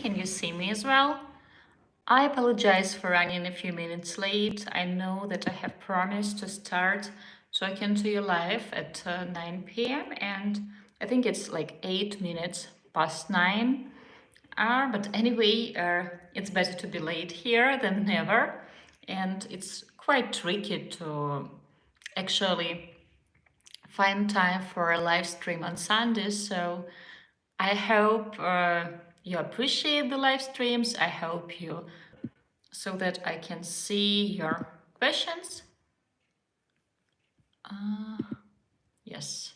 Can you see me as well? I apologize for running a few minutes late. I know that I have promised to start talking to you live at 9 p.m. and I think it's like 8 minutes past 9. But anyway, it's better to be late here than never. And it's quite tricky to actually find time for a live stream on Sundays. So I hope you appreciate the live streams. I hope you, so that I can see your questions. Yes,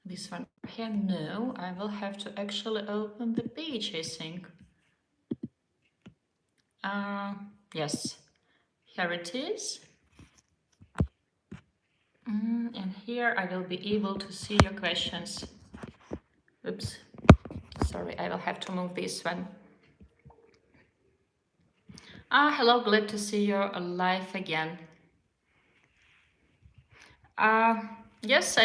this one here. No, I will have to actually open the page, I think. Yes, here it is. And here I will be able to see your questions. Oops, sorry, I will have to move this one. Hello, glad to see you live again. Yes,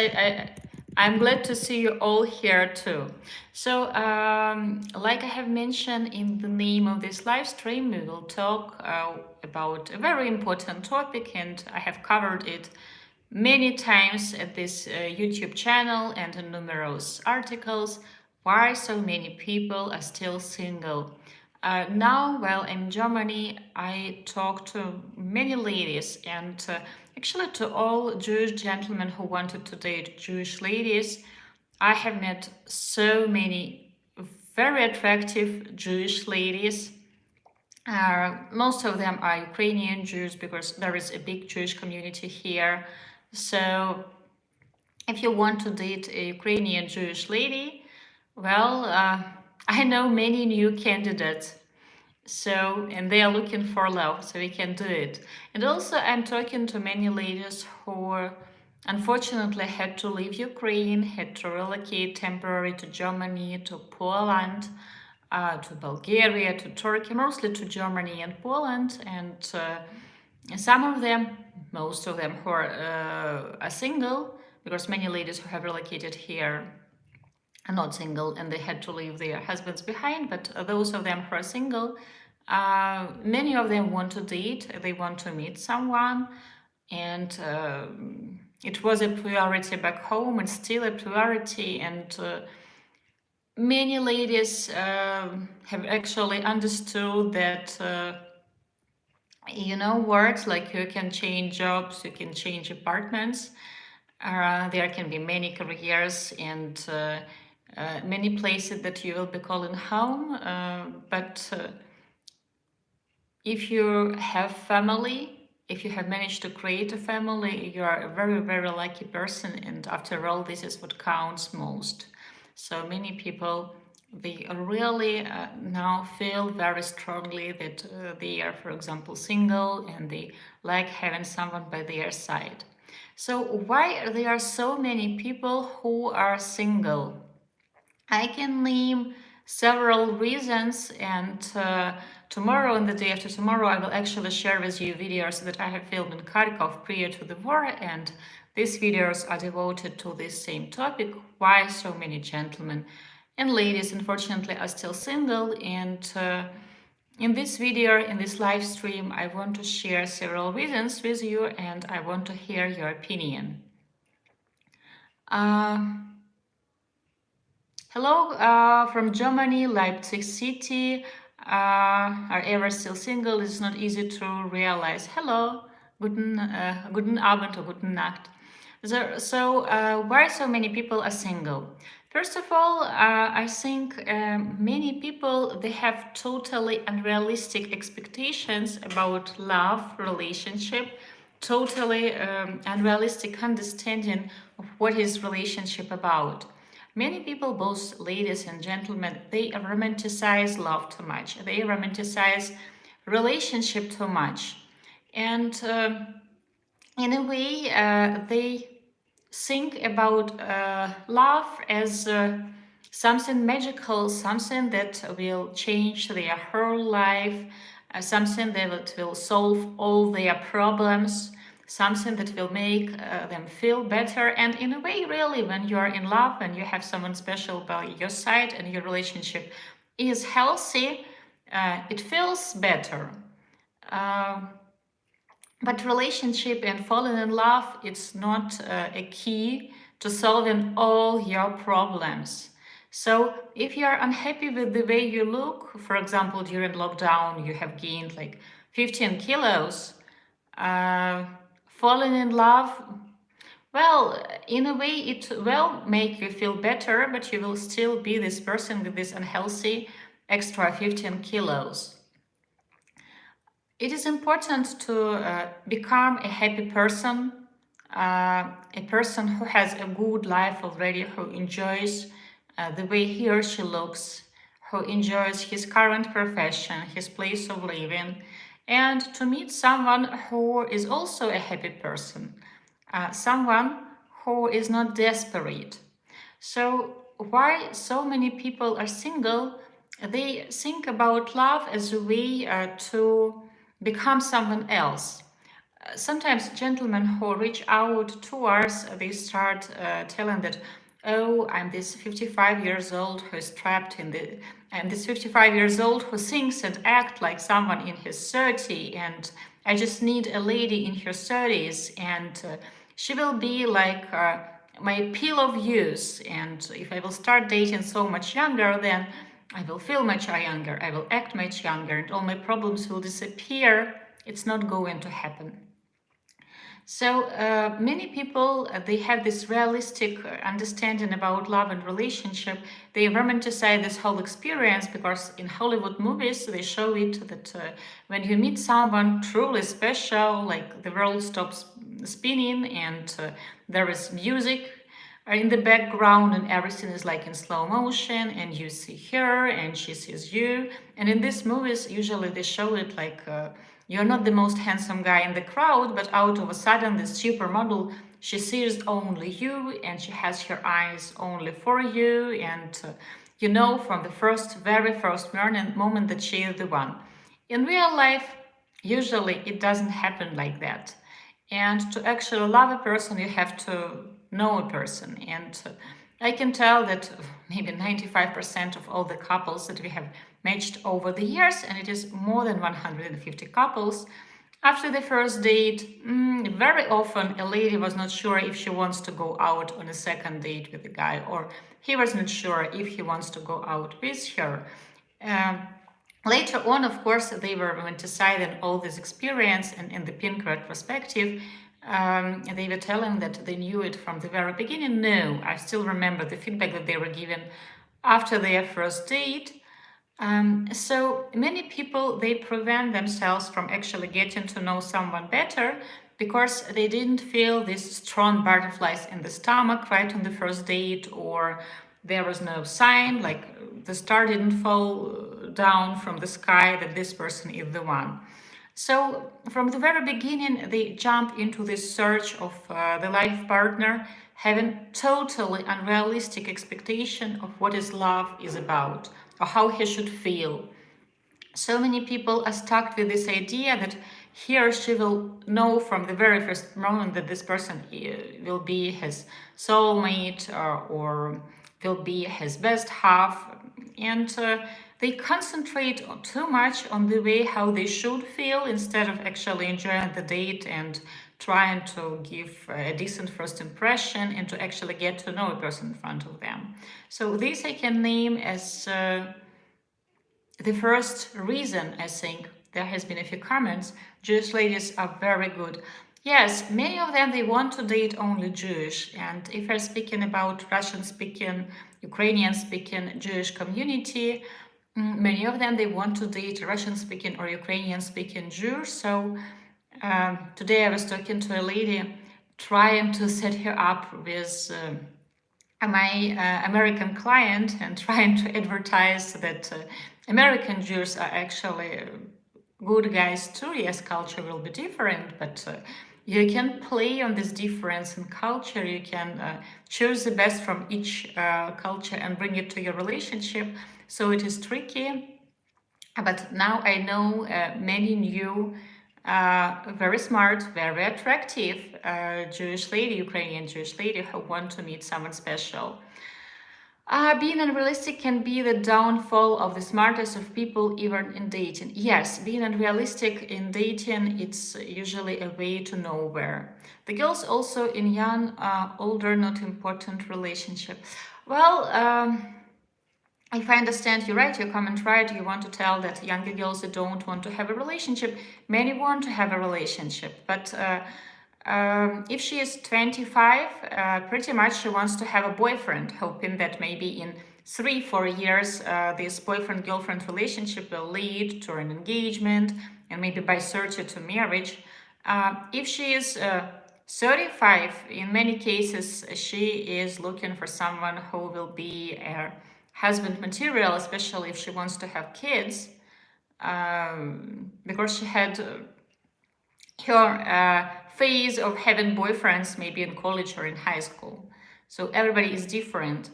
I'm glad to see you all here too. So, like I have mentioned in the name of this live stream, we will talk about a very important topic, and I have covered it many times at this YouTube channel and in numerous articles. Why so many people are still single? Now, while in Germany, I talk to many ladies and actually to all Jewish gentlemen who wanted to date Jewish ladies. I have met so many very attractive Jewish ladies. Most of them are Ukrainian Jews because there is a big Jewish community here. So if you want to date a Ukrainian Jewish lady, well, I know many new candidates. So, and they are looking for love, so we can do it. And also I'm talking to many ladies who unfortunately had to leave Ukraine, had to relocate temporarily to Germany, to Poland, to Bulgaria, to Turkey, mostly to Germany and Poland. And some of them, most of them who are single, because many ladies who have relocated here are not single and they had to leave their husbands behind, but those of them who are single, many of them want to date, they want to meet someone, and it was a priority back home and still a priority, and many ladies have actually understood that words like you can change jobs, you can change apartments, there can be many careers and many places that you will be calling home, but if you have family, if you have managed to create a family, you are a very, very lucky person, and after all, this is what counts most. So many people, they really now feel very strongly that they are, for example, single and they like having someone by their side. So why there are so many people who are single? I can name several reasons, and tomorrow and the day after tomorrow I will actually share with you videos that I have filmed in Kharkov prior to the war, and these videos are devoted to this same topic, why so many gentlemen and ladies unfortunately are still single. And in this video, in this live stream, I want to share several reasons with you and I want to hear your opinion. Hello from Germany, Leipzig city. Are ever still single? It's not easy to realize. Hello, guten Abend or guten Nacht. So why so many people are single? First of all, I think many people, they have totally unrealistic expectations about love, relationship, totally unrealistic understanding of what is relationship about. Many people, both ladies and gentlemen, they romanticize love too much. They romanticize relationship too much. And in a way, they think about love as something magical, something that will change their whole life, something that will solve all their problems, something that will make them feel better. And in a way, really, when you are in love and you have someone special by your side and your relationship is healthy, it feels better. Uh, but relationship and falling in love, it's not a key to solving all your problems. So if you're unhappy with the way you look, for example, during lockdown, you have gained like 15 kilos, uh, falling in love, well, in a way, it will make you feel better, but you will still be this person with this unhealthy extra 15 kilos. It is important to become a happy person, a person who has a good life already, who enjoys the way he or she looks, who enjoys his current profession, his place of living, and to meet someone who is also a happy person, someone who is not desperate. So, why so many people are single? They think about love as a way to become someone else. Sometimes gentlemen who reach out to us, they start telling that, oh, I'm this 55 years old who is trapped in the, I'm this 55 years old who thinks and act like someone in his 30, and I just need a lady in her 30s, and she will be like my pill of use, and if I will start dating so much younger, then I will feel much younger, I will act much younger, and all my problems will disappear. It's not going to happen. So many people, they have this realistic understanding about love and relationship. They romanticize this whole experience because in Hollywood movies they show it that when you meet someone truly special, like the world stops spinning and there is music in the background and everything is like in slow motion and you see her and she sees you. And in these movies usually they show it like you're not the most handsome guy in the crowd, but out of a sudden this supermodel, she sees only you and she has her eyes only for you, and you know from the very first moment that she is the one. In real life, usually it doesn't happen like that. And to actually love a person, you have to know a person. And I can tell that maybe 95% of all the couples that we have matched over the years, and it is more than 150 couples, after the first date, very often a lady was not sure if she wants to go out on a second date with a guy, or he was not sure if he wants to go out with her. Um, Later on, of course, they were romanticizing all this experience, and in the pink retrospective, they were telling that they knew it from the very beginning. No, I still remember the feedback that they were given after their first date. So many people, they prevent themselves from actually getting to know someone better because they didn't feel these strong butterflies in the stomach right on the first date, or there was no sign, like the star didn't fall down from the sky that this person is the one. So from the very beginning, they jump into this search of the life partner, having totally unrealistic expectation of what is love is about or how he should feel. So many people are stuck with this idea that he or she will know from the very first moment that this person will be his soulmate, or will be his best half, and they concentrate too much on the way how they should feel instead of actually enjoying the date and trying to give a decent first impression and to actually get to know a person in front of them. So this I can name as the first reason. I think there has been a few comments. Jewish ladies are very good. Yes, many of them, they want to date only Jewish. And if I'm speaking about Russian-speaking, Ukrainian-speaking Jewish community, many of them, they want to date Russian-speaking or Ukrainian-speaking Jews. So today I was talking to a lady trying to set her up with my American client and trying to advertise that American Jews are actually good guys too. Yes, culture will be different, but you can play on this difference in culture. You can choose the best from each culture and bring it to your relationship. So it is tricky, but now I know many new, very smart, very attractive Jewish lady, Ukrainian Jewish lady who want to meet someone special. Being unrealistic can be the downfall of the smartest of people, even in dating. Yes, being unrealistic in dating, it's usually a way to nowhere. The girls also in young, older, not important relationship. Well, if I understand you right, your comment right, you want to tell that younger girls that don't want to have a relationship, many want to have a relationship, but if she is 25, pretty much she wants to have a boyfriend, hoping that maybe in 3-4 years this boyfriend-girlfriend relationship will lead to an engagement and maybe by search to marriage. If she is 35, in many cases, she is looking for someone who will be a husband material, especially if she wants to have kids, because she had her phase of having boyfriends maybe in college or in high school. So everybody is different.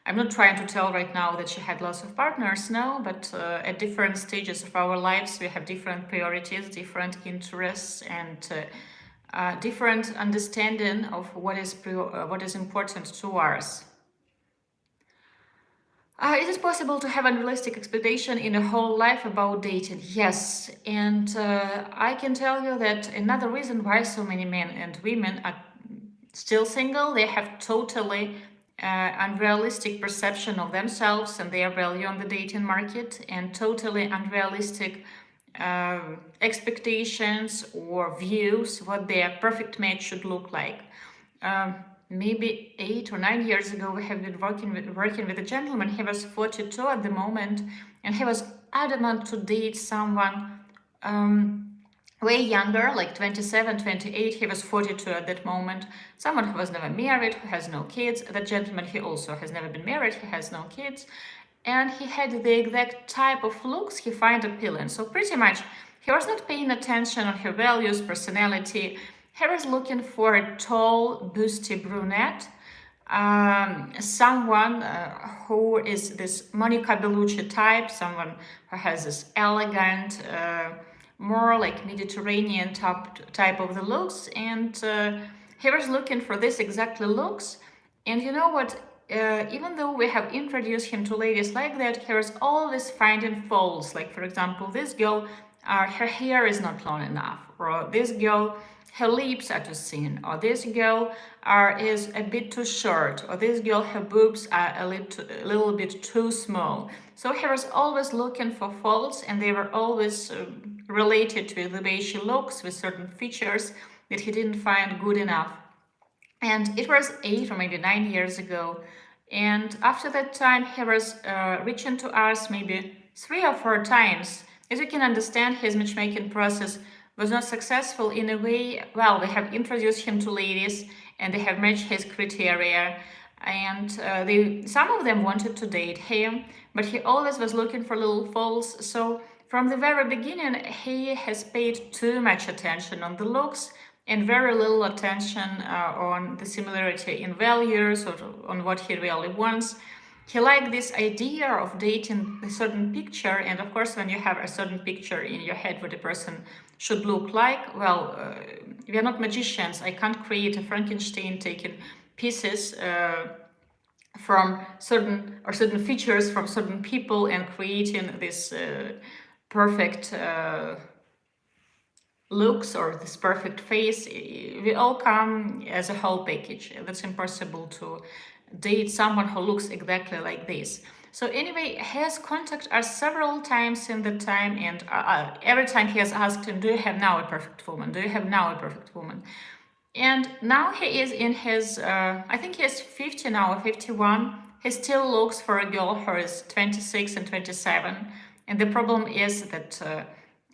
I'm not trying to tell right now that she had lots of partners, no, but at different stages of our lives, we have different priorities, different interests, and different understanding of what is important to us. Is it possible to have unrealistic expectation in a whole life about dating? Yes, and I can tell you that another reason why so many men and women are still single, they have totally unrealistic perception of themselves and their value on the dating market, and totally unrealistic expectations or views what their perfect match should look like. Maybe 8 or 9 years ago, we have been working with a gentleman. He was 42 at the moment, and he was adamant to date someone way younger, like 27, 28. He was 42 at that moment. Someone who was never married, who has no kids. That gentleman, he also has never been married, he has no kids. And he had the exact type of looks he found appealing. So pretty much, he was not paying attention on her values, personality. He was looking for a tall, busty brunette, someone who is this Monica Bellucci type, someone who has this elegant, more like Mediterranean type of the looks, and he was looking for this exactly looks. And you know what? Even though we have introduced him to ladies like that, he was always finding faults. Like, for example, this girl, her hair is not long enough, or this girl, her lips are too thin, or this girl is a bit too short, or this girl, her boobs are a little bit too small. So he was always looking for faults, and they were always related to the way she looks, with certain features that he didn't find good enough. And it was 8 or maybe 9 years ago. And after that time, he was reaching to us maybe 3 or 4 times. As you can understand, his matchmaking process was not successful in a way. Well, we have introduced him to ladies and they have matched his criteria. And some of them wanted to date him, but he always was looking for little faults. So from the very beginning, he has paid too much attention on the looks and very little attention on the similarity in values or on what he really wants. He liked this idea of dating a certain picture, and of course, when you have a certain picture in your head what a person should look like, well, we are not magicians. I can't create a Frankenstein taking pieces from certain features from certain people and creating this perfect looks or this perfect face. We all come as a whole package. That's impossible to date someone who looks exactly like this. So anyway, he has contacted us several times in the time, and every time he has asked him, do you have now a perfect woman? Do you have now a perfect woman? And now he is in his, I think he is 50 now, 51. He still looks for a girl who is 26 and 27. And the problem is that,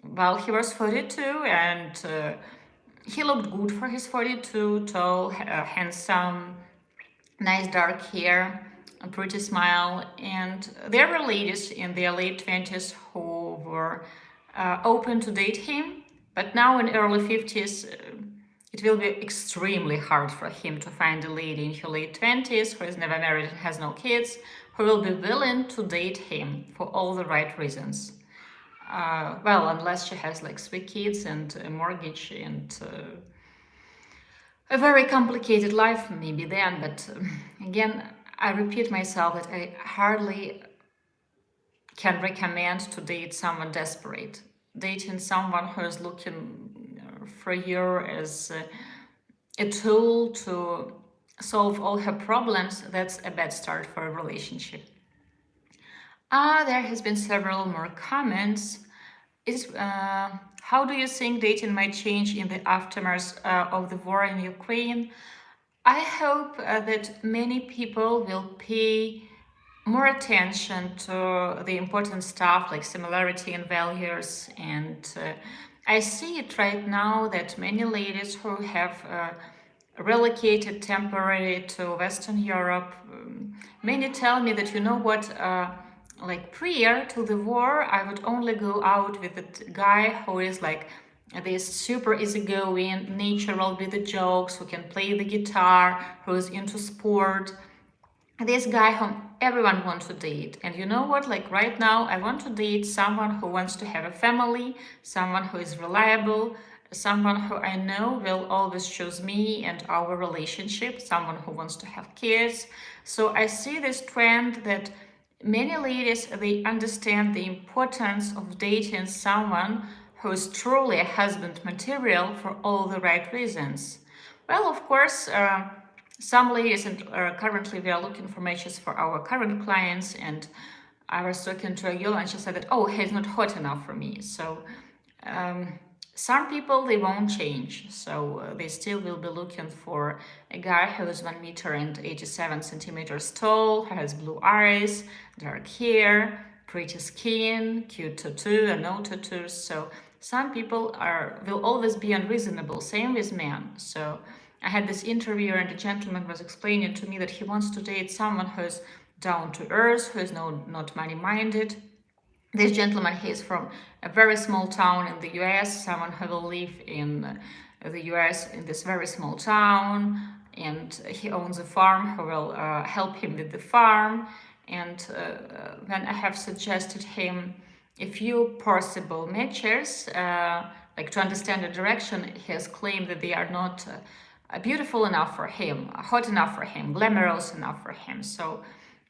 well, he was 42 and he looked good for his 42, tall, handsome, nice dark hair, a pretty smile. And there were ladies in their late 20s who were open to date him. But now in early 50s, it will be extremely hard for him to find a lady in her late 20s who is never married and has no kids, who will be willing to date him for all the right reasons. Well, unless she has like 3 kids and a mortgage and a very complicated life, maybe then. But again, I repeat myself that I hardly can recommend to date someone desperate. Dating someone who is looking for you as a tool to solve all her problems, that's a bad start for a relationship. There has been several more comments. How do you think dating might change in the aftermath of the war in Ukraine? I hope that many people will pay more attention to the important stuff like similarity in values. And I see it right now that many ladies who have relocated temporarily to Western Europe, many tell me that, you know what, like prior to the war, I would only go out with a guy who is like this super easygoing, natural with the jokes, who can play the guitar, who is into sport, this guy whom everyone wants to date. And you know what, like right now I want to date someone who wants to have a family, someone who is reliable, someone who I know will always choose me and our relationship, someone who wants to have kids. So I see this trend that many ladies, they understand the importance of dating someone who is truly a husband material for all the right reasons. Well, of course, some ladies, and currently we are looking for matches for our current clients, and I was talking to a girl and she said that, oh, he's not hot enough for me. So some people, they won't change. So they still will be looking for a guy who is 1 meter and 87 centimeters tall, who has blue eyes, dark hair, pretty skin, cute tattoo and no tattoos. So some people will always be unreasonable, same with men. So I had this interview and the gentleman was explaining to me that he wants to date someone who is down to earth, who is not money-minded. This gentleman, he is from a very small town in the US, someone who will live in the US in this very small town, and he owns a farm who will help him with the farm. And when I have suggested him a few possible matches, like to understand the direction, he has claimed that they are not beautiful enough for him, hot enough for him, glamorous enough for him. So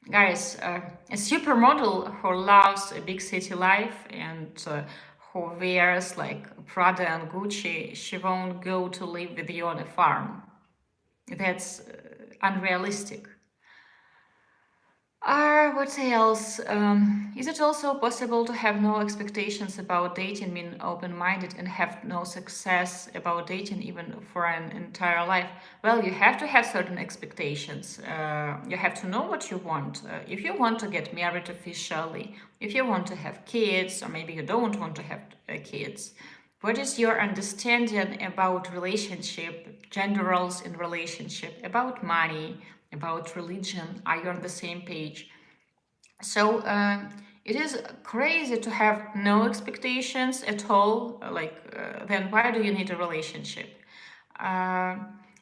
guys, a supermodel who loves a big city life and who wears like Prada and Gucci, she won't go to live with you on a farm. That's unrealistic. What else? Is it also possible to have no expectations about dating, being open-minded, and have no success about dating even for an entire life? Well, you have to have certain expectations. You have to know what you want. If you want to get married officially, if you want to have kids, or maybe you don't want to have kids, what is your understanding about relationship, gender roles in relationship, about money, about religion? Are you on the same page? So it is crazy to have no expectations at all. Then why do you need a relationship? Uh,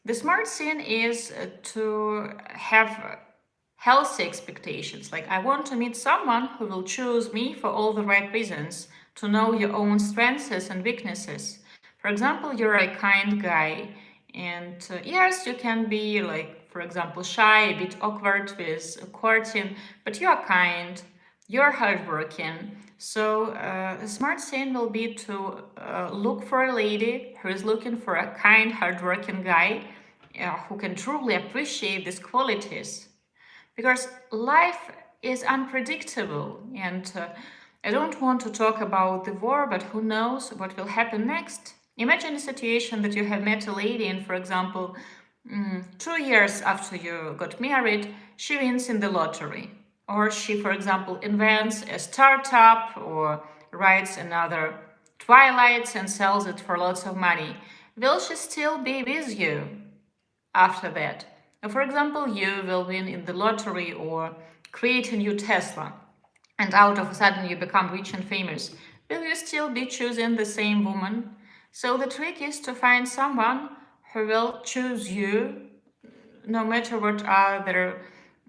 the smart thing is to have healthy expectations. Like, I want to meet someone who will choose me for all the right reasons, to know your own strengths and weaknesses. For example, you're a kind guy, and yes, you can be like, for example, shy, a bit awkward with courting, but you are kind, you're hardworking. So the smart thing will be to look for a lady who is looking for a kind, hardworking guy who can truly appreciate these qualities. Because life is unpredictable, and I don't want to talk about the war, but who knows what will happen next. Imagine a situation that you have met a lady, and for example, 2 years after you got married, she wins in the lottery. Or she, for example, invents a startup or writes another Twilight and sells it for lots of money. Will she still be with you after that? For example, you will win in the lottery or create a new Tesla, and out of a sudden you become rich and famous. Will you still be choosing the same woman? So the trick is to find someone who will choose you no matter what other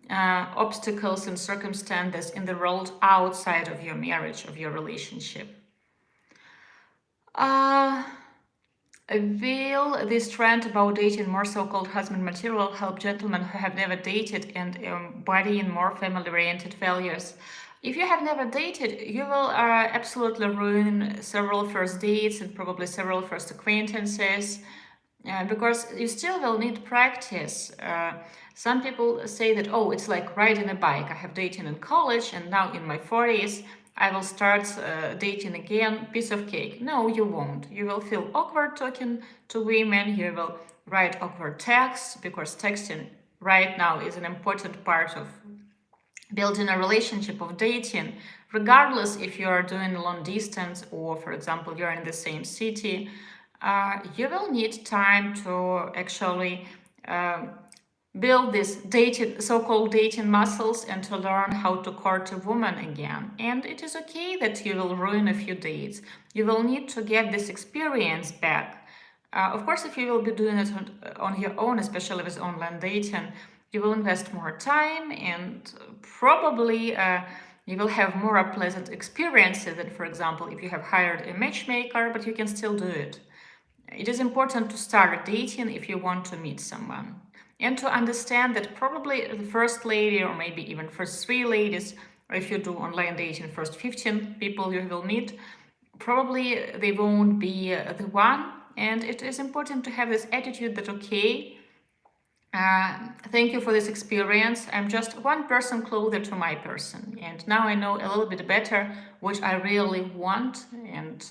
obstacles and circumstances in the world outside of your marriage, of your relationship. Uh, Will this trend about dating more so-called husband material help gentlemen who have never dated and embody in more family-oriented values? If you have never dated, you will absolutely ruin several first dates and probably several first acquaintances because you still will need practice. Some people say that, oh, it's like riding a bike. I have dated in college and now in my 40s, I will start dating again, piece of cake. No, you won't. You will feel awkward talking to women. You will write awkward texts because texting right now is an important part of building a relationship of dating, regardless if you are doing long distance or, for example, you're in the same city. You will need time to actually build these dating, so-called dating muscles and to learn how to court a woman again. And it is okay that you will ruin a few dates. You will need to get this experience back. Of course, if you will be doing it on your own, especially with online dating, you will invest more time and probably you will have more pleasant experiences than, for example, if you have hired a matchmaker, but you can still do it. It is important to start dating if you want to meet someone and to understand that probably the first lady or maybe even first three ladies, or if you do online dating, first 15 people you will meet, probably they won't be the one. And it is important to have this attitude that, okay, thank you for this experience. I'm just one person closer to my person. And now I know a little bit better what I really want and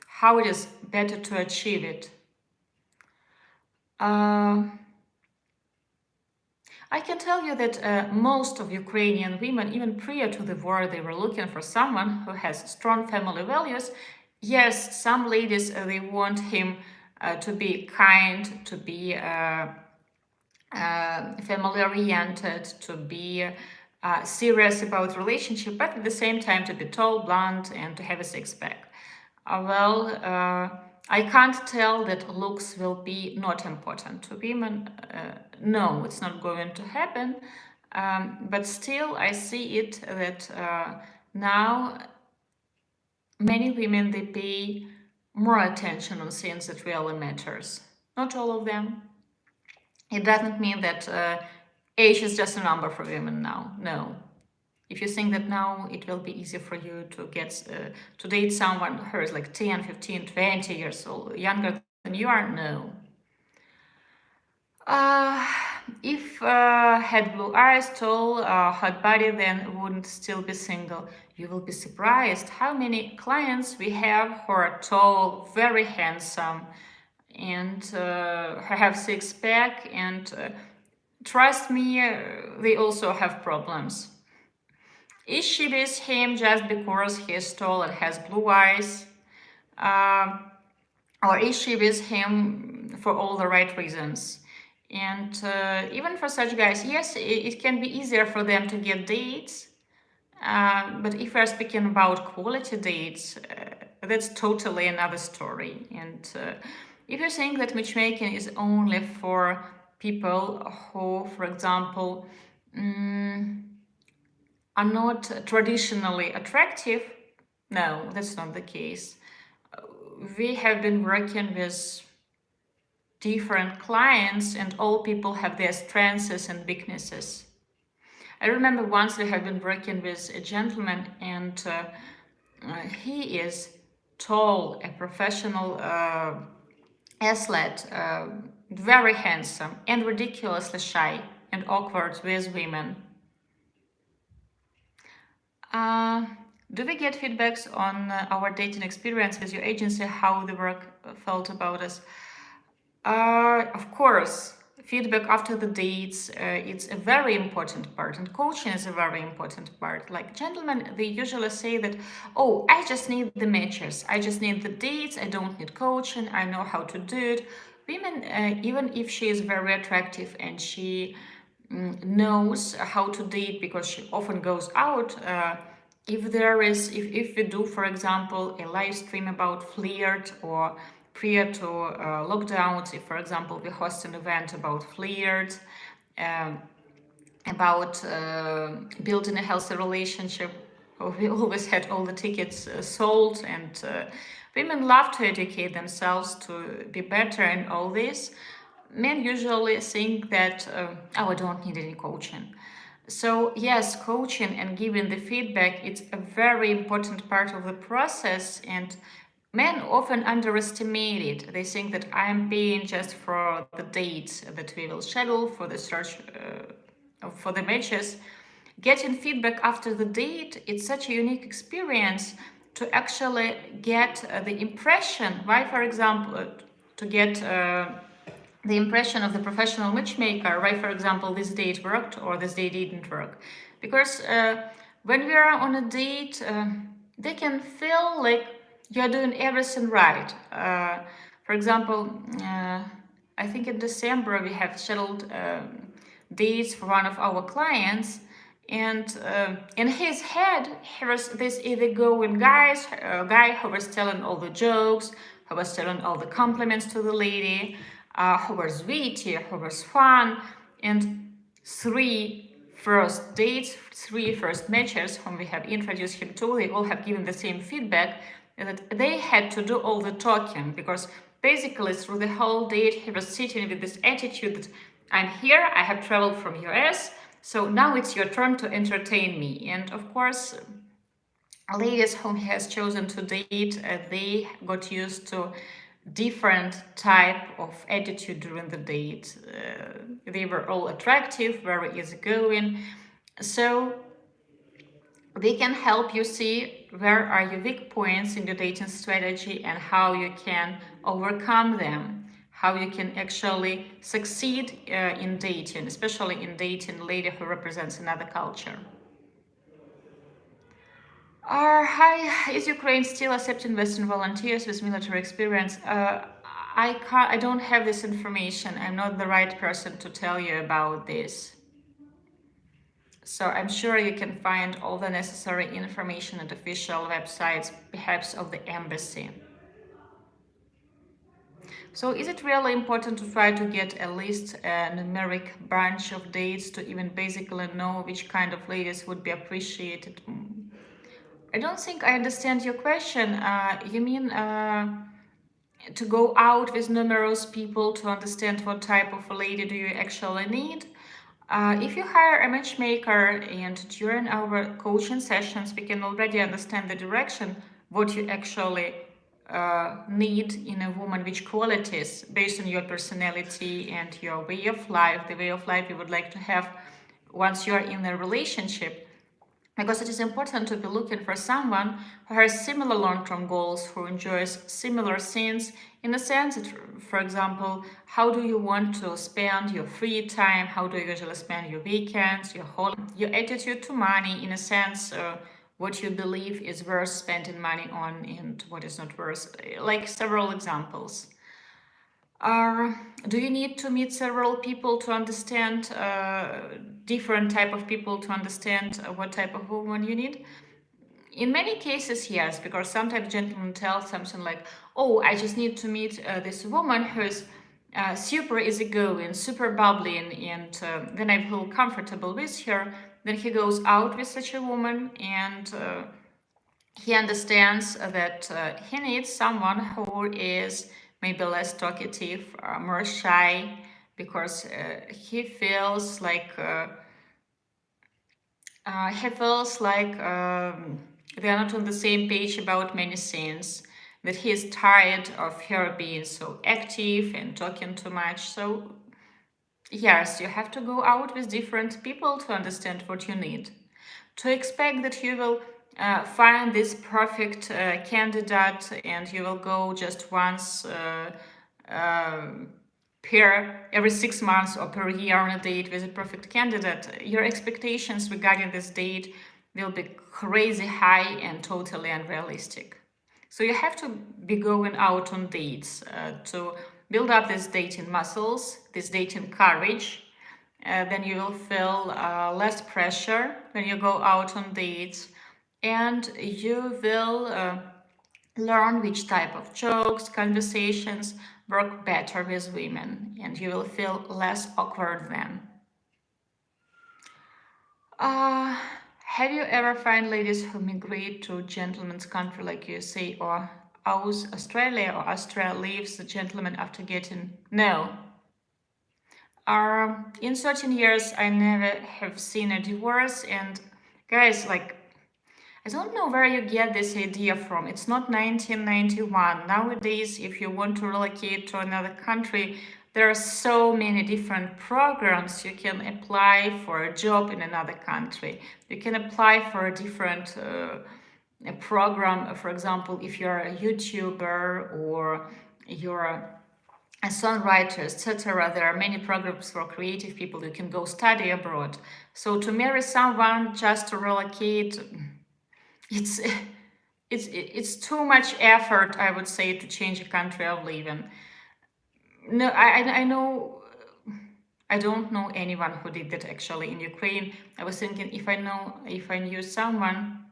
how it is better to achieve it. I can tell you that most of Ukrainian women, even prior to the war, they were looking for someone who has strong family values. Yes, some ladies, they want him to be kind, to be family oriented, to be serious about relationship, but at the same time to be tall, blonde, and to have a six pack. I can't tell that looks will be not important to women. No, it's not going to happen. But still, I see it that now many women, they pay more attention on things that really matters. Not all of them. It doesn't mean that age is just a number for women now. No. If you think that now it will be easy for you to get to date someone who is like 10, 15, 20 years old, younger than you are, no. Uh, if had blue eyes, tall, hot body, then wouldn't still be single. You will be surprised how many clients we have who are tall, very handsome, and have six pack, and trust me, they also have problems. Is she with him just because he is tall and has blue eyes? Or is she with him for all the right reasons? And even for such guys, yes, it can be easier for them to get dates. But if we're speaking about quality dates, that's totally another story. And if you're saying that matchmaking is only for people who, for example, are not traditionally attractive, no, that's not the case. We have been working with different clients and all people have their strengths and weaknesses. I remember once we have been working with a gentleman and he is tall, a professional athlete, very handsome and ridiculously shy and awkward with women. Do we get feedbacks on our dating experience with your agency, how the work felt about us? Of course, feedback after the dates, it's a very important part, and coaching is a very important part. Like gentlemen, they usually say that, oh, I just need the matches, I just need the dates, I don't need coaching, I know how to do it. Women, even if she is very attractive and she knows how to date because she often goes out, if we do, for example, a live stream about flirt or prior to lockdowns, if, for example, we host an event about flirt, about building a healthy relationship, We always had all the tickets sold, and women love to educate themselves to be better in all this. Men usually think that, oh, I don't need any coaching. So yes, coaching and giving the feedback, it's a very important part of the process, and men often underestimate it. They think that I'm paying just for the dates that we will schedule for the search for the matches. Getting feedback after the date, it's such a unique experience to actually get the impression. Why, for example, to get the impression of the professional matchmaker, right? For example, this date worked or this date didn't work. Because when we are on a date, they can feel like you're doing everything right. For example, I think in December we have scheduled dates for one of our clients, and in his head, he was this easygoing guy who was telling all the jokes, who was telling all the compliments to the lady, who was witty, who was fun, and three first matches whom we have introduced him to, they all have given the same feedback that they had to do all the talking, because basically through the whole date he was sitting with this attitude that I'm here, I have traveled from US, so now it's your turn to entertain me. And of course, ladies whom he has chosen to date, they got used to different type of attitude during the date. They were all attractive, very easygoing. So they can help you see where are your weak points in your dating strategy and how you can overcome them, how you can actually succeed in dating, especially in dating a lady who represents another culture. Hi, is Ukraine still accepting Western volunteers with military experience? I don't have this information. I'm not the right person to tell you about this. So I'm sure you can find all the necessary information at official websites, perhaps of the embassy. So is it really important to try to get at least a numeric bunch of dates to even basically know which kind of ladies would be appreciated? I don't think I understand your question. You mean to go out with numerous people to understand what type of a lady do you actually need? If you hire a matchmaker and during our coaching sessions, we can already understand the direction, what you actually need in a woman, which qualities based on your personality and your way of life, the way of life you would like to have once you're in a relationship. Because it is important to be looking for someone who has similar long-term goals, who enjoys similar things, in a sense that, for example, how do you want to spend your free time, how do you usually spend your weekends, your attitude to money, in a sense, what you believe is worth spending money on and what is not worth, like several examples. Do you need to meet several people to understand different type of people to understand what type of woman you need? In many cases, yes, because sometimes gentlemen tell something like, oh, I just need to meet this woman who's super easygoing, super bubbly, and then I feel comfortable with her. Then he goes out with such a woman, and he understands that he needs someone who is maybe less talkative, more shy, because he feels like they are not on the same page about many things. That he is tired of her being so active and talking too much. So yes, you have to go out with different people to understand what you need. To expect that you will find this perfect candidate and you will go just once per every 6 months or per year on a date with a perfect candidate, your expectations regarding this date will be crazy high and totally unrealistic. So you have to be going out on dates to build up these dating muscles, this dating courage. Then you will feel less pressure when you go out on dates, and you will learn which type of jokes, conversations work better with women, and you will feel less awkward then. Uh, Have you ever find ladies who migrate to gentleman's country like USA or Australia, or Australia leaves the gentleman after getting? No. In certain years, I never have seen a divorce, and guys, like, I don't know where you get this idea from. It's not 1991. Nowadays, if you want to relocate to another country, there are so many different programs. You can apply for a job in another country. You can apply for a different a program. For example, if you're a YouTuber or you're a songwriter, etc. There are many programs for creative people. You can go study abroad. So to marry someone just to relocate, it's it's too much effort, I would say, to change a country of living. No, I know. I don't know anyone who did that actually in Ukraine. I was thinking if I knew someone.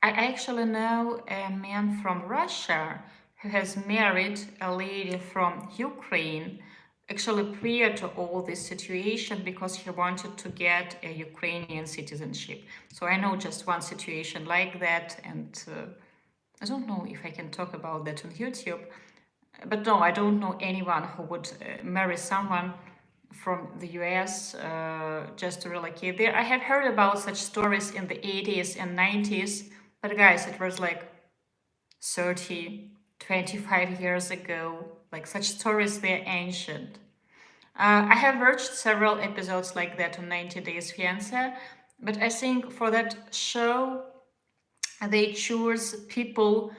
I actually know a man from Russia who has married a lady from Ukraine, actually prior to all this situation, because he wanted to get a Ukrainian citizenship. So I know just one situation like that, and I don't know if I can talk about that on YouTube. But no, I don't know anyone who would marry someone from the US just to relocate there. I have heard about such stories in the 80s and 90s, but guys, it was like 30, 25 years ago. Like such stories, they're ancient. I have watched several episodes like that on 90 Days Fiancé, but I think for that show, they choose people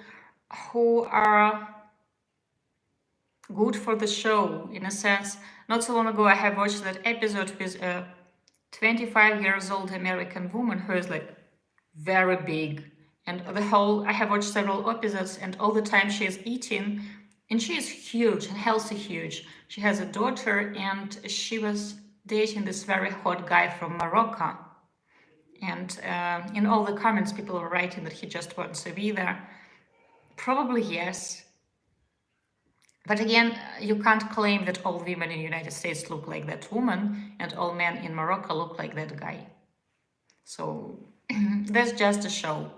who are good for the show, in a sense. Not so long ago, I have watched that episode with a 25 years old American woman who is like very big. And I have watched several episodes, and all the time she is eating, and she is huge and healthy, huge. She has a daughter, and she was dating this very hot guy from Morocco. And in all the comments, people were writing that he just wants to be there. Probably yes. But again, you can't claim that all women in the United States look like that woman and all men in Morocco look like that guy. So that's just a show.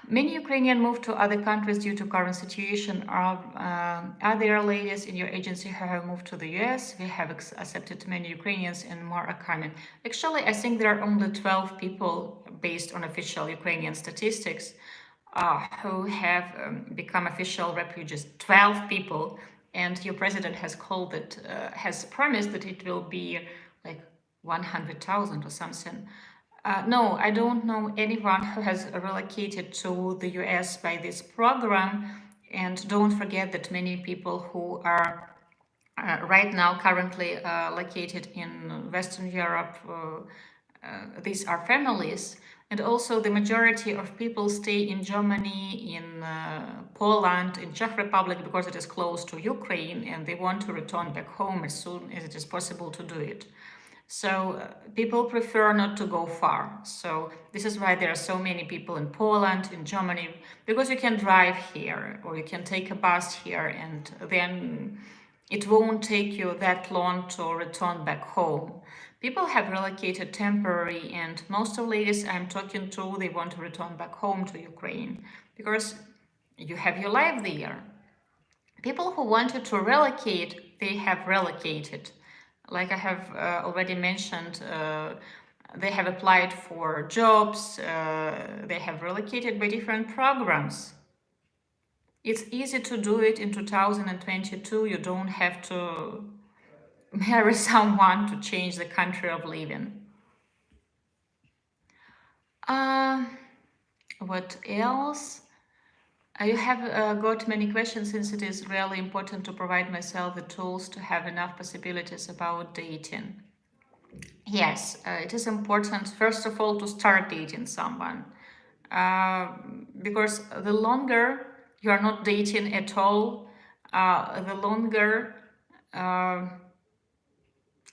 Many Ukrainians move to other countries due to current situation. Are there ladies in your agency who have moved to the US? We have accepted many Ukrainians and more are coming. Actually, I think there are only 12 people based on official Ukrainian statistics who have become official refugees. 12 people, and your president has called it, has promised that it will be like 100,000 or something. No, I don't know anyone who has relocated to the US by this program. And don't forget that many people who are right now currently located in Western Europe, these are families. And also the majority of people stay in Germany, in Poland, in Czech Republic, because it is close to Ukraine and they want to return back home as soon as it is possible to do it. So people prefer not to go far. So this is why there are so many people in Poland, in Germany, because you can drive here or you can take a bus here, and then it won't take you that long to return back home. People have relocated temporary, and most of ladies I'm talking to, they want to return back home to Ukraine because you have your life there. People who wanted to relocate, they have relocated. Like I have already mentioned, they have applied for jobs, they have relocated by different programs. It's easy to do it in 2022. You don't have to marry someone to change the country of living. What else? You have got many questions, since it is really important to provide myself the tools to have enough possibilities about dating. Yes, it is important, first of all, to start dating someone. Because the longer you are not dating at all, the longer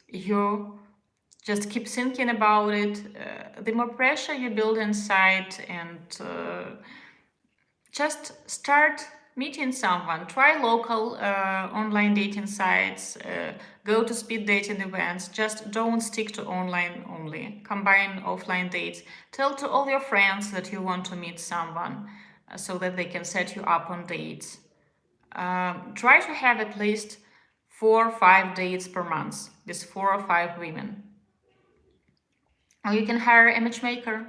you just keep thinking about it, the more pressure you build inside, and just start meeting someone. Try local online dating sites, go to speed dating events. Just don't stick to online only. Combine offline dates. Tell to all your friends that you want to meet someone so that they can set you up on dates. Try to have at least 4 or 5 dates per month with 4 or 5 women. Or you can hire a matchmaker.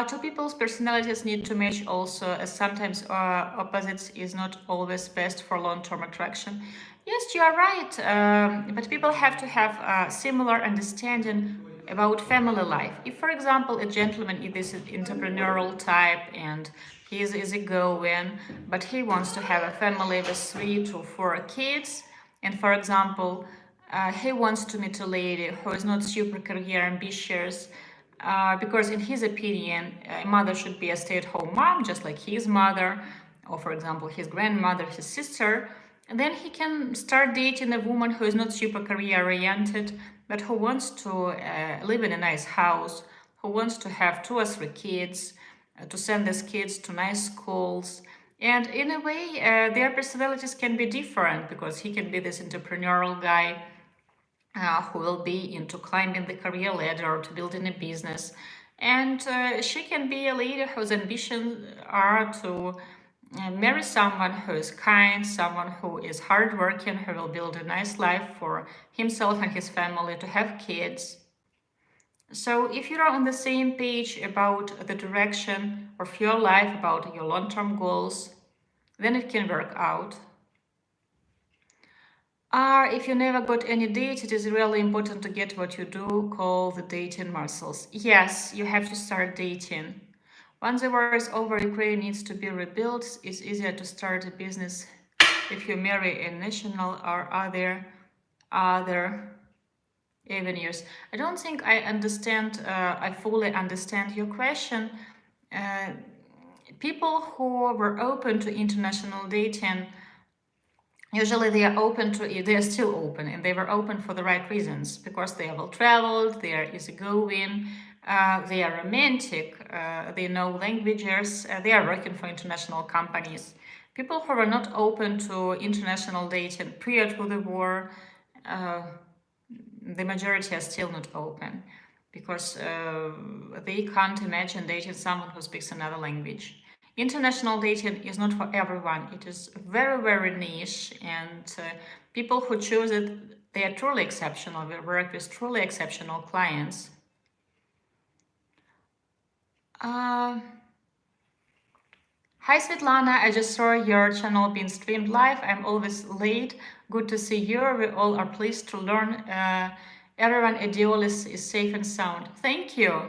Two people's personalities need to match also, as sometimes opposites is not always best for long-term attraction. Yes, you are right, but people have to have a similar understanding about family life. If, for example, a gentleman is this entrepreneurial type and he is easygoing, but he wants to have a family with 3 to 4 kids, and for example, he wants to meet a lady who is not super career ambitious, because in his opinion, a mother should be a stay-at-home mom, just like his mother, or for example, his grandmother, his sister. And then he can start dating a woman who is not super career-oriented, but who wants to live in a nice house, who wants to have 2 or 3 kids, to send these kids to nice schools. And in a way, their personalities can be different because he can be this entrepreneurial guy who will be into climbing the career ladder or to building a business. And she can be a lady whose ambitions are to marry someone who is kind, someone who is hardworking, who will build a nice life for himself and his family, to have kids. So if you're on the same page about the direction of your life, about your long-term goals, then it can work out. If you never got any date, it is really important to get what you do call the dating muscles. Yes, you have to start dating. Once the war is over, Ukraine needs to be rebuilt. It's easier to start a business if you marry a national, or other avenues. I don't think I fully understand your question. Uh, People who were open to international dating, usually they are open to it, they are still open, and they were open for the right reasons, because they are well traveled, they are easygoing, they are romantic, they know languages, they are working for international companies. People who were not open to international dating prior to the war, the majority are still not open, because they can't imagine dating someone who speaks another language. International dating is not for everyone. It is very, very niche, and people who choose it, they are truly exceptional. We work with truly exceptional clients. Uh, Hi Svetlana, I just saw your channel being streamed live. I'm always late. Good to see you. We all are pleased to learn everyone at Diolli is safe and sound. Thank you.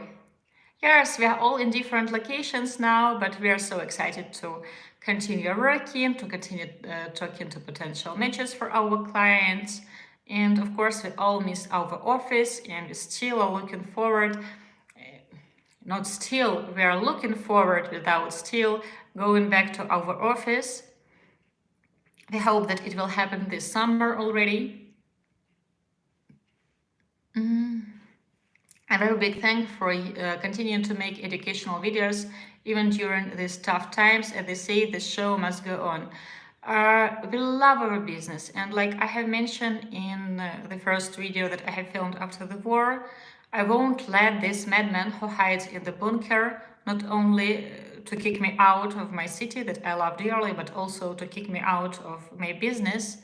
Yes, we are all in different locations now, but we are so excited to continue working, to continue talking to potential matches for our clients. And of course, we all miss our office, and we still are looking forward. Not still, we are looking forward without still going back to our office. We hope that it will happen this summer already. A very big thank for continuing to make educational videos even during these tough times. As they say, the show must go on. We love our business, and like I have mentioned in the first video that I have filmed after the war, I won't let this madman who hides in the bunker not only to kick me out of my city that I love dearly, but also to kick me out of my business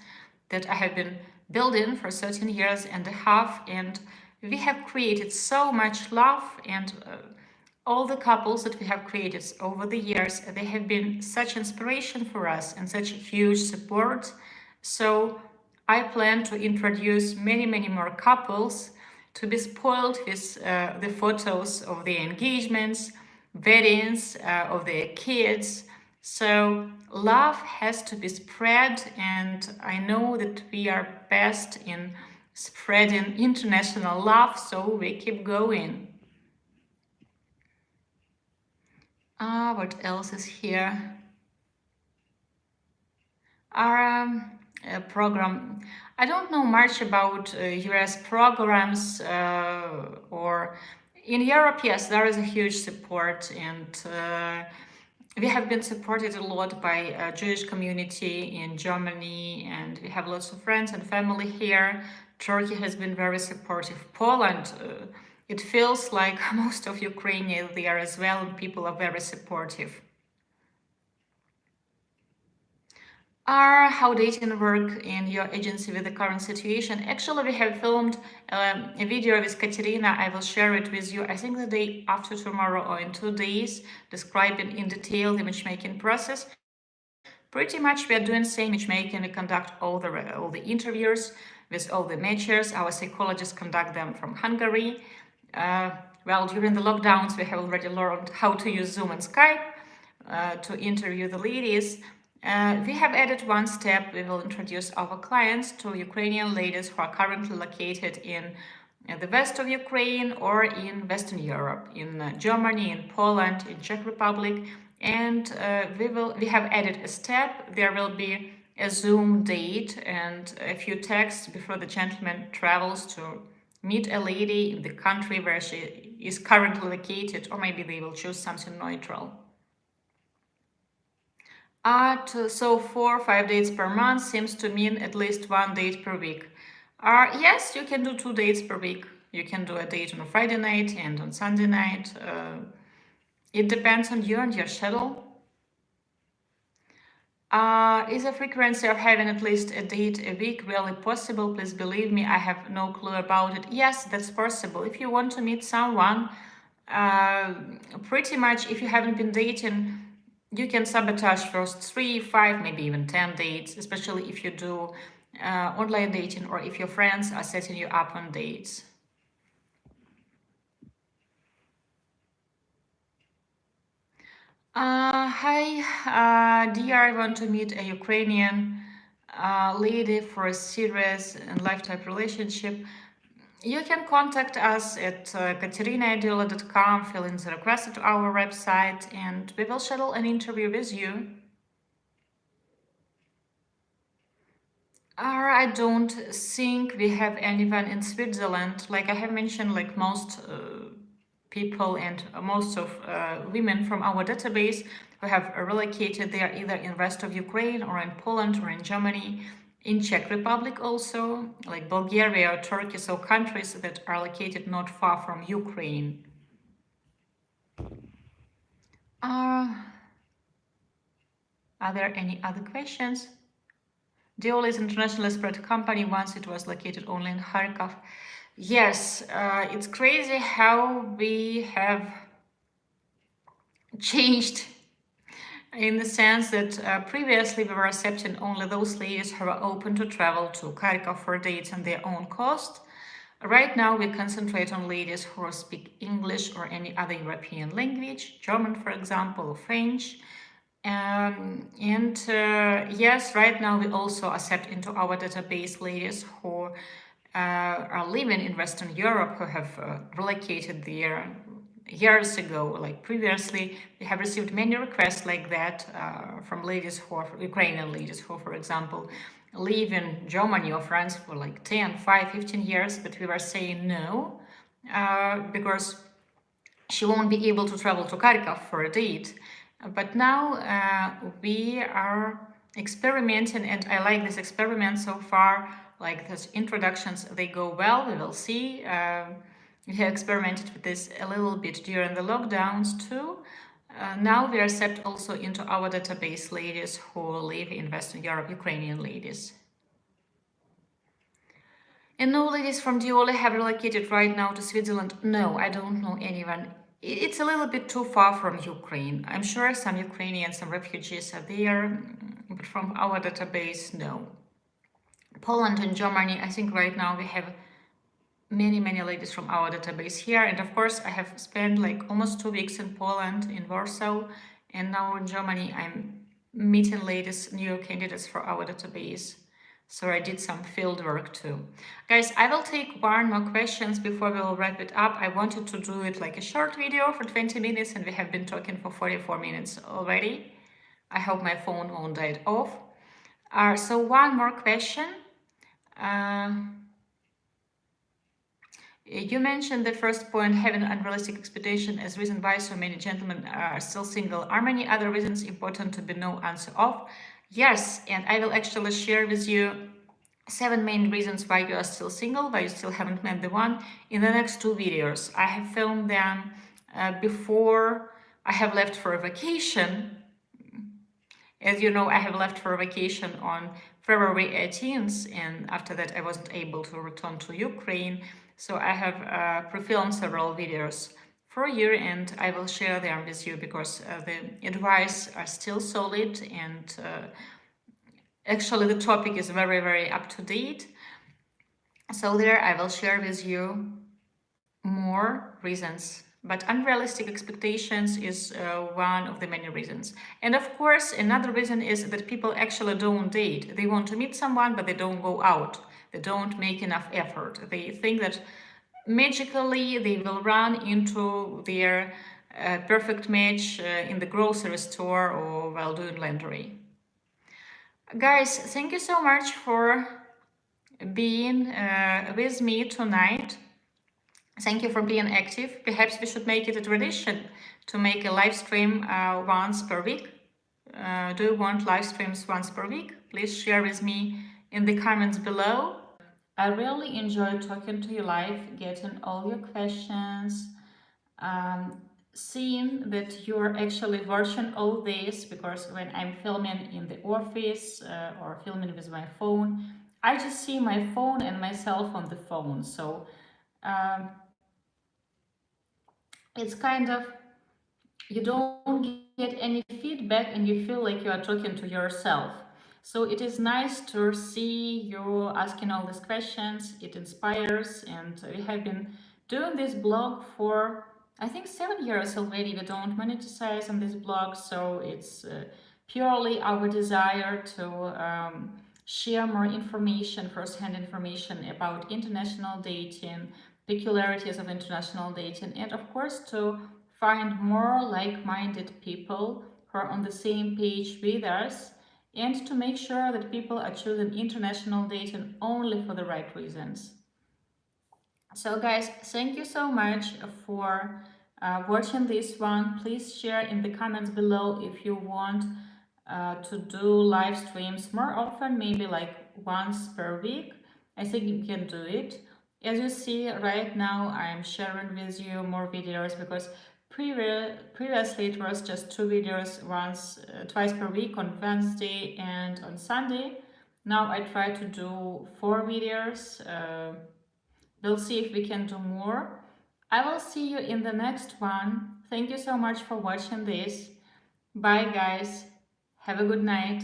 that I have been building for 13 years and a half, and we have created so much love, and all the couples that we have created over the years, they have been such inspiration for us and such huge support. So I plan to introduce many, many more couples to be spoiled with the photos of their engagements, weddings, of their kids. So love has to be spread, and I know that we are best in spreading international love, so we keep going. What else is here? Our program. I don't know much about US programs, or in Europe, yes, there is a huge support, and we have been supported a lot by Jewish community in Germany, and we have lots of friends and family here. Turkey has been very supportive. Poland, it feels like most of Ukraine is there as well, and people are very supportive. Are how dating work in your agency with the current situation? Actually, we have filmed a video with Katerina. I will share it with you, I think the day after tomorrow or in 2 days, describing in detail the matchmaking process. Pretty much we are doing same matchmaking. We conduct all the interviews with all the matchers. Our psychologists conduct them from Hungary. Well, during the lockdowns, we have already learned how to use Zoom and Skype to interview the ladies. We have added one step. We will introduce our clients to Ukrainian ladies who are currently located in the west of Ukraine or in Western Europe, in Germany, in Poland, in Czech Republic. And we have added a step. There will be a Zoom date and a few texts before the gentleman travels to meet a lady in the country where she is currently located, or maybe they will choose something neutral. So 4 or 5 dates per month seems to mean at least 1 date per week. Yes, you can do 2 dates per week. You can do a date on a Friday night and on Sunday night. It depends on you and your schedule. Is the frequency of having at least a date a week really possible? Please believe me, I have no clue about it. Yes, that's possible. If you want to meet someone, pretty much if you haven't been dating, you can sabotage first 3, 5, maybe even 10 dates, especially if you do online dating or if your friends are setting you up on dates. Hi, dear, I want to meet a Ukrainian lady for a serious and lifetime relationship. You can contact us at Diolli.com, fill in the request to our website, and we will schedule an interview with you. I don't think we have anyone in Switzerland. Like I have mentioned, like most people and most of women from our database who have relocated, they are either in west of Ukraine or in Poland or in Germany, in Czech Republic also, like Bulgaria or Turkey, so countries that are located not far from Ukraine. Are there any other questions? Diolli is an internationally spread company. Once it was located only in Kharkov. Yes, it's crazy how we have changed in the sense that previously we were accepting only those ladies who are open to travel to Kharkov for dates on their own cost. Right now we concentrate on ladies who speak English or any other European language, German for example, or French. Yes, right now we also accept into our database ladies who are living in Western Europe, who have relocated there years ago. Like previously, we have received many requests like that from ladies who are Ukrainian ladies who, for example, live in Germany or France for like 10, 5, 15 years, but we were saying no because she won't be able to travel to Kharkov for a date. But now we are experimenting, and I like this experiment so far. Like those introductions, they go well. We will see. We have experimented with this a little bit during the lockdowns too. Now we accept also into our database ladies who live in Western Europe, Ukrainian ladies. And no ladies from Diolli have relocated right now to Switzerland. No, I don't know anyone. It's a little bit too far from Ukraine. I'm sure some Ukrainians, some refugees are there, but from our database, no. Poland and Germany, I think right now we have many ladies from our database here. And of course, I have spent like almost 2 weeks in Poland, in Warsaw, and now in Germany, I'm meeting ladies, new candidates for our database. So I did some field work too. Guys, I will take one more questions before we will wrap it up. I wanted to do it like a short video for 20 minutes and we have been talking for 44 minutes already. I hope my phone won't die off. So one more question. You mentioned the first point, having unrealistic expectation as reason why so many gentlemen are still single. Are many other reasons important to be no answer of? Yes, and I will actually share with you 7 main reasons why you are still single, why you still haven't met the one in the next 2 videos. I have filmed them before I have left for a vacation. As you know, I have left for a vacation on February 18th, and after that I wasn't able to return to Ukraine. So I have pre-filmed several videos for you, and I will share them with you because the advice are still solid, and actually the topic is very, very up to date. So there I will share with you more reasons, but unrealistic expectations is one of the many reasons. And of course, another reason is that people actually don't date. They want to meet someone, but they don't go out. They don't make enough effort. They think that magically they will run into their perfect match in the grocery store or while doing laundry. Guys, thank you so much for being with me tonight. Thank you for being active. Perhaps we should make it a tradition to make a live stream once per week. Do you want live streams once per week? Please share with me in the comments below. I really enjoy talking to you live, getting all your questions, um, seeing that you're actually watching all this, because when I'm filming in the office or filming with my phone, I just see my phone and myself on the phone. So um, it's kind of, you don't get any feedback and you feel like you are talking to yourself. So it is nice to see you asking all these questions. It inspires, and we have been doing this blog for I think 7 years already. We don't monetize on this blog, so it's purely our desire to share more information, first-hand information about international dating, peculiarities of international dating, and of course to find more like-minded people who are on the same page with us, and to make sure that people are choosing international dating only for the right reasons. So guys, thank you so much for watching this one. Please share in the comments below if you want to do live streams more often, maybe like once per week. I think you can do it. As you see right now, I'm sharing with you more videos because previously it was just 2 videos twice per week on Wednesday and on Sunday. Now I try to do 4 videos. We'll see if we can do more. I will see you in the next one. Thank you so much for watching this. Bye guys. Have a good night.